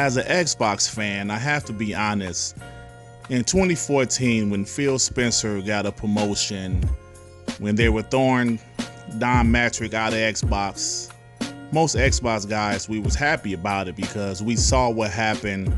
as an Xbox fan, I have to be honest. In 2014, when PhilSpencer got a promotion, when they were throwing Don Matrick out of Xbox, most Xbox guys, we was happy about it because we saw what happened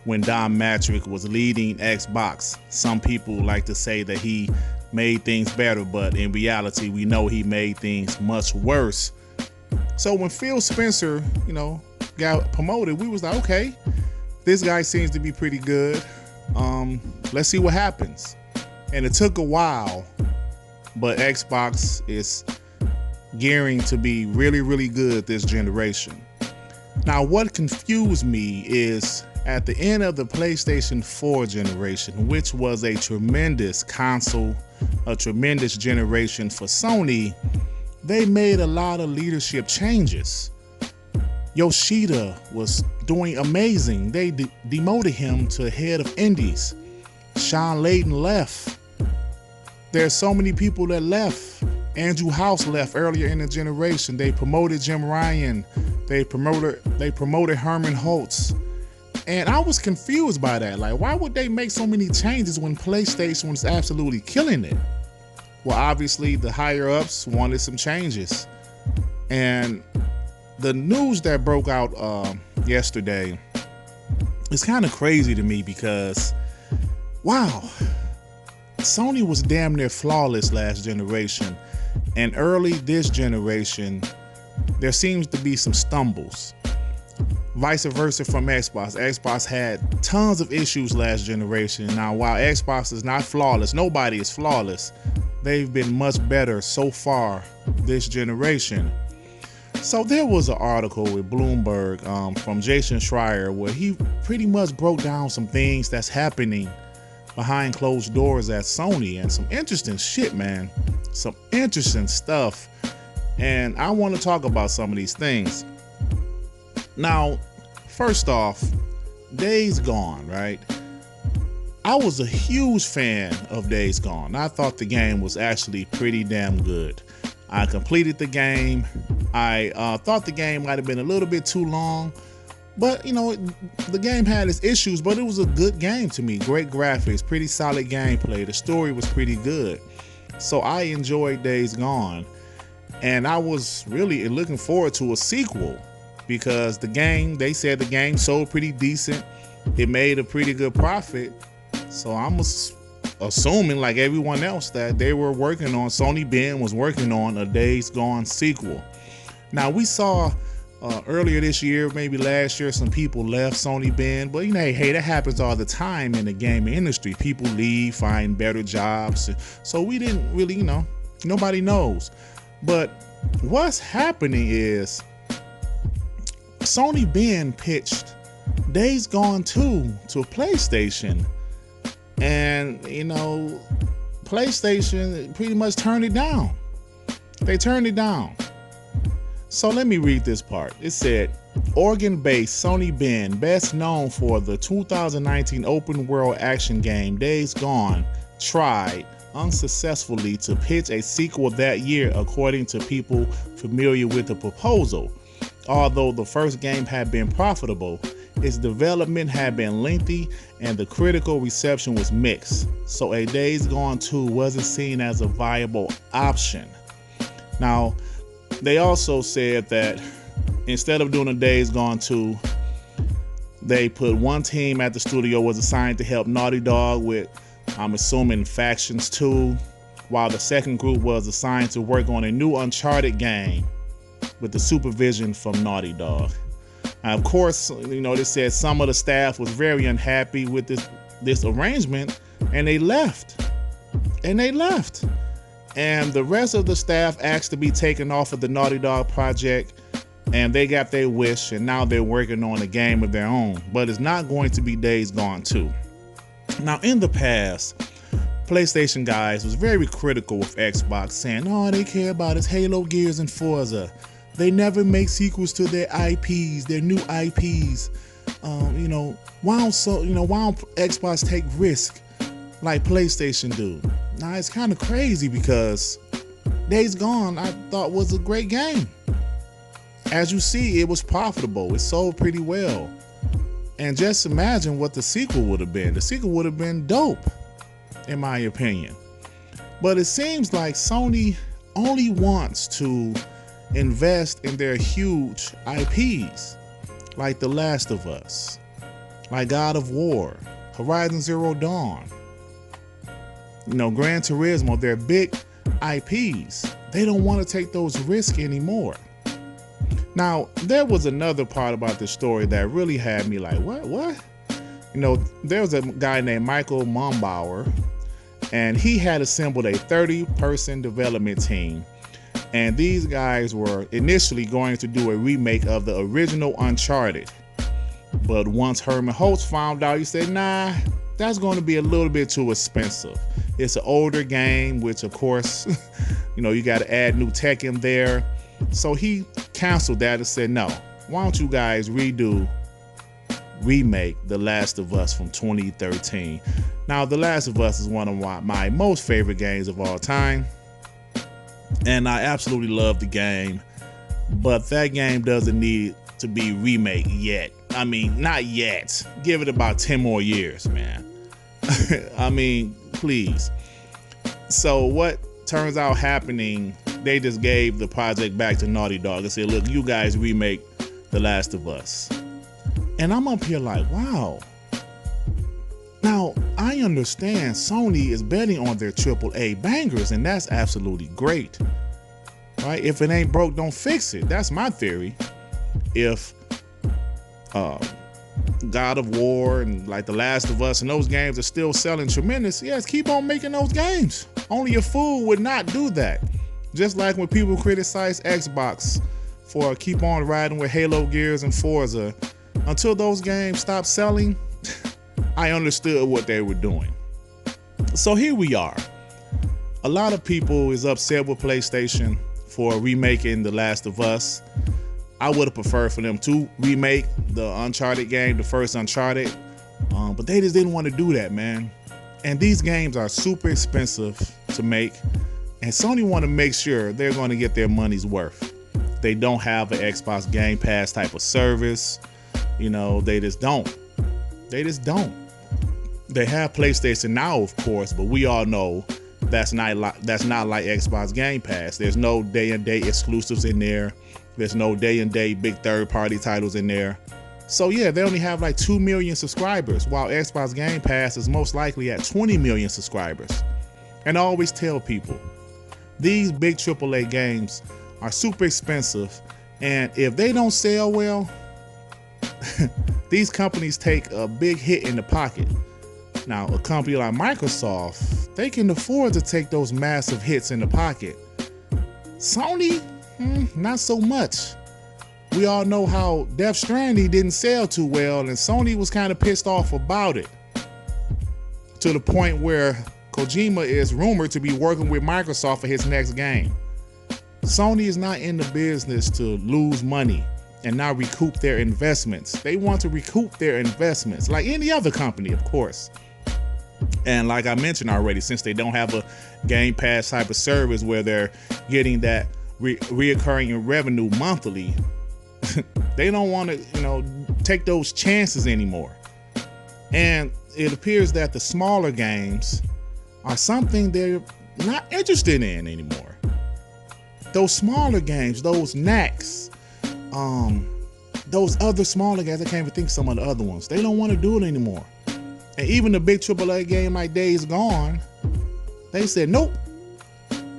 when Don Matrick was leading Xbox. Some people like to say that he made things better, but in reality, we know he made things much worse. So when PhilSpencer, got promoted, we was like, okay, this guy seems to be pretty good. Let's see what happens. And it took a while, but Xbox is gearing to be really, really good this generation. Now, what confused me is at the end of the PlayStation 4 generation, which was a tremendous console, a tremendous generation for Sony, they made a lot of leadership changes. Yoshida was doing amazing. They demoted him to head of indies. Shawn Layden left. There's so many people that left. Andrew House left earlier in the generation. They promoted JimRyan. They promoted Herman Holtz. And I was confused by that. Like, why would they make so many changes when PlayStation was absolutely killing it? Well, obviously the higher ups wanted some changes. And the news that broke out yesterday is kind of crazy to me because, wow, Sony was damn near flawless last generation. And early this generation, there seems to be some stumbles. Vice versa from Xbox. Xbox had tons of issues last generation. Now, while Xbox is not flawless, nobody is flawless, they've been much better so far this generation. So there was an article with Bloomberg from Jason Schreier where he pretty much broke down some things that's happening behind closed doors at Sony, and some interesting shit, man. Some interesting stuff. And I want to talk about some of these things. Now, first off, Days Gone, right? I was a huge fan of Days Gone. I thought the game was actually pretty damn good. I completed the game. I thought the game might have been a little bit too long, but the game had its issues, but it was a good game to me. Great graphics, pretty solid gameplay. The story was pretty good. So I enjoyed Days Gone, and I was really looking forward to a sequel because they said the game sold pretty decent. It made a pretty good profit. So I'm assuming, like everyone else, that they were working on, Sony Ben was working on a Days Gone sequel. Now, we saw earlier this year, maybe last year, some people left Sony Ben, but hey, that happens all the time in the gaming industry. People leave, find better jobs. So we didn't really, nobody knows. But what's happening is Sony Ben pitched Days Gone 2 to PlayStation. And, PlayStation pretty much turned it down. They turned it down. So let me read this part. It said, Oregon-based Sony Ben, best known for the 2019 open world action game Days Gone, tried unsuccessfully to pitch a sequel that year, according to people familiar with the proposal. Although the first game had been profitable, its development had been lengthy and the critical reception was mixed, so a Days Gone 2 wasn't seen as a viable option. Now, they also said that instead of doing a Days Gone 2, they put one team at the studio was assigned to help Naughty Dog with, I'm assuming, Factions 2, while the second group was assigned to work on a new Uncharted game with the supervision from Naughty Dog. Of course, they said some of the staff was very unhappy with this arrangement, and they left. And the rest of the staff asked to be taken off of the Naughty Dog project, and they got their wish, and now they're working on a game of their own. But it's not going to be Days Gone 2. Now, in the past, PlayStation guys was very critical of Xbox, saying, all they care about is Halo, Gears, and Forza. They never make sequels to their IPs, their new IPs. Why don't Xbox take risk like PlayStation do? Now, it's kind of crazy because Days Gone, I thought, was a great game. As you see, it was profitable. It sold pretty well. And just imagine what the sequel would have been. The sequel would have been dope, in my opinion. But it seems like Sony only wants to invest in their huge IPs, like The Last of Us, like God of War, Horizon Zero Dawn, Gran Turismo. They're big IPs. They don't want to take those risks anymore. Now, there was another part about the story that really had me like, what? There was a guy named Michael Mumbauer, and he had assembled a 30-person development team. And these guys were initially going to do a remake of the original Uncharted. But once Herman Holtz found out, he said, nah, that's going to be a little bit too expensive. It's an older game, which of course, you got to add new tech in there. So he canceled that and said, no, why don't you guys remake The Last of Us from 2013. Now, The Last of Us is one of my most favorite games of all time. And I absolutely love the game. But that game doesn't need to be remade yet. I mean, not yet. Give it about 10 more years, man. I mean, please. So what turns out happening, they just gave the project back to Naughty Dog and said, look, you guys remake The Last of Us. And I'm up here like, wow. Now, I understand Sony is betting on their AAA bangers, and that's absolutely great. Right? If it ain't broke, don't fix it. That's my theory. If God of War and like The Last of Us and those games are still selling tremendous, yes, keep on making those games. Only a fool would not do that. Just like when people criticize Xbox for keep on riding with Halo, Gears, and Forza, until those games stop selling, I understood what they were doing. So here we are. A lot of people is upset with PlayStation for remaking The Last of Us. I would have preferred for them to remake the Uncharted game, the first Uncharted, but they just didn't want to do that, man. And these games are super expensive to make, and Sony want to make sure they're going to get their money's worth. They don't have an Xbox Game Pass type of service. They just don't. They have PlayStation Now, of course, but we all know that's not like Xbox Game Pass. There's no day-and-date exclusives in there. There's no day-and-date big third-party titles in there. So yeah, they only have like 2 million subscribers, while Xbox Game Pass is most likely at 20 million subscribers. And I always tell people, these big AAA games are super expensive, and if they don't sell well, these companies take a big hit in the pocket. Now, a company like Microsoft, they can afford to take those massive hits in the pocket. Sony, not so much. We all know how Death Stranding didn't sell too well, and Sony was kind of pissed off about it, to the point where Kojima is rumored to be working with Microsoft for his next game. Sony is not in the business to lose money and not recoup their investments. They want to recoup their investments like any other company, of course. And like I mentioned already, since they don't have a Game Pass type of service where they're getting that reoccurring revenue monthly, they don't want to, take those chances anymore. And it appears that the smaller games are something they're not interested in anymore. Those smaller games, those knacks, those other smaller guys, I can't even think of some of the other ones. They don't want to do it anymore. And even the big AAA game like Days Gone, they said, nope,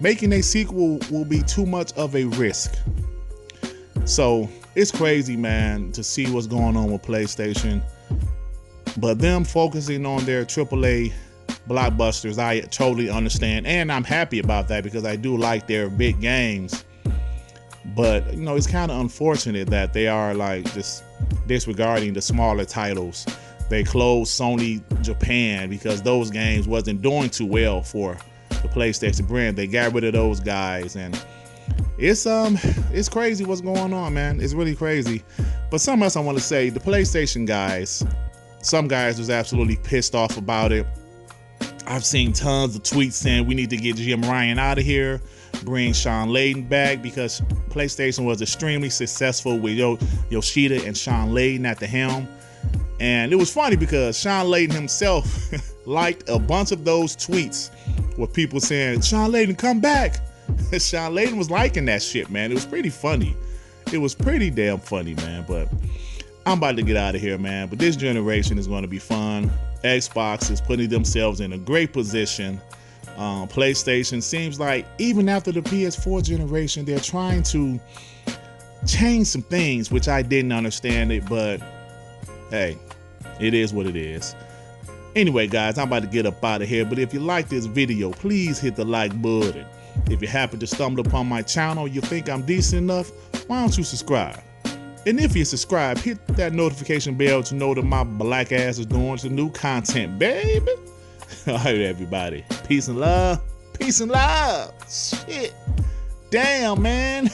making a sequel will be too much of a risk. So it's crazy, man, to see what's going on with PlayStation. But them focusing on their AAA blockbusters, I totally understand. And I'm happy about that because I do like their big games. But, it's kind of unfortunate that they are like just disregarding the smaller titles. They closed Sony Japan because those games wasn't doing too well for the PlayStation brand. They got rid of those guys, and it's crazy what's going on, man. It's really crazy. But something else I want to say, the PlayStation guys, some guys was absolutely pissed off about it. I've seen tons of tweets saying we need to get JimRyan out of here, bring Shawn Layden back, because PlayStation was extremely successful with Yoshida and Shawn Layden at the helm. And it was funny because Shawn Layden himself liked a bunch of those tweets with people saying, Shawn Layden, come back. Shawn Layden was liking that shit, man. It was pretty funny. It was pretty damn funny, man. But I'm about to get out of here, man. But this generation is going to be fun. Xbox is putting themselves in a great position. PlayStation seems like even after the PS4 generation, they're trying to change some things, which I didn't understand it, but hey, it is what it is. Anyway, guys, I'm about to get up out of here, but if you like this video, please hit the like button. If you happen to stumble upon my channel, you think I'm decent enough, why don't you subscribe? And if you subscribe, hit that notification bell to know that my black ass is doing some new content, baby. All right, everybody. Peace and love. Peace and love. Shit. Damn, man.